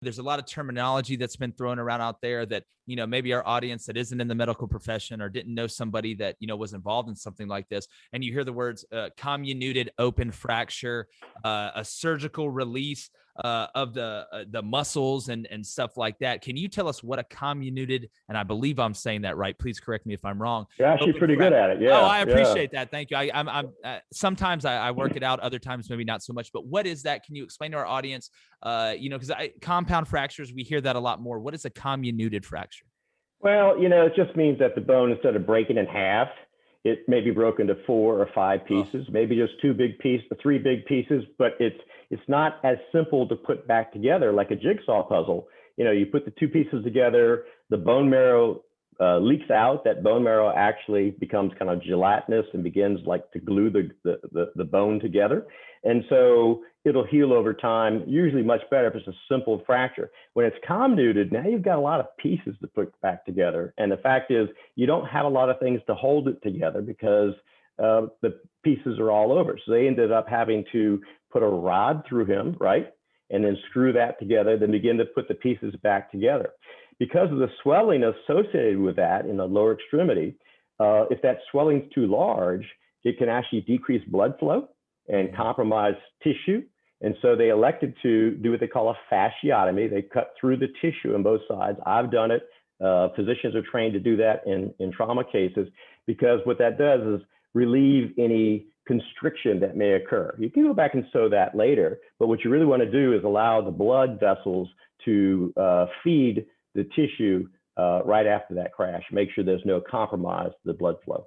There's a lot of terminology that's been thrown around out there that, maybe our audience that isn't in the medical profession or didn't know somebody that, was involved in something like this. And you hear the words comminuted open fracture, a surgical release of the muscles and stuff like that. Can you tell us what a comminuted, and I believe I'm saying that right, please correct me if I'm wrong. You're actually pretty good at it. Yeah. Oh, I appreciate that. Thank you. I'm sometimes I work it out, other times maybe not so much. But what is that? Can you explain to our audience? Because compound fractures, we hear that a lot more. What is a comminuted fracture? Well, it just means that the bone, instead of breaking in half, it may be broken to 4 or 5 pieces, maybe just 2 big pieces, 3 big pieces, but it's not as simple to put back together like a jigsaw puzzle. You put the 2 pieces together, the bone marrow leaks out. That bone marrow actually becomes kind of gelatinous and begins like to glue the bone together. And so it'll heal over time, usually much better if it's a simple fracture. When it's comminuted, now you've got a lot of pieces to put back together. And the fact is, you don't have a lot of things to hold it together because the pieces are all over. So they ended up having to put a rod through him, right? And then screw that together, then begin to put the pieces back together. Because of the swelling associated with that in the lower extremity, if that swelling is too large, it can actually decrease blood flow and compromise tissue. And so they elected to do what they call a fasciotomy. They cut through the tissue on both sides. I've done it. Physicians are trained to do that in trauma cases, because what that does is relieve any constriction that may occur. You can go back and sew that later, but what you really want to do is allow the blood vessels to feed the tissue right after that crash. Make sure there's no compromise to the blood flow.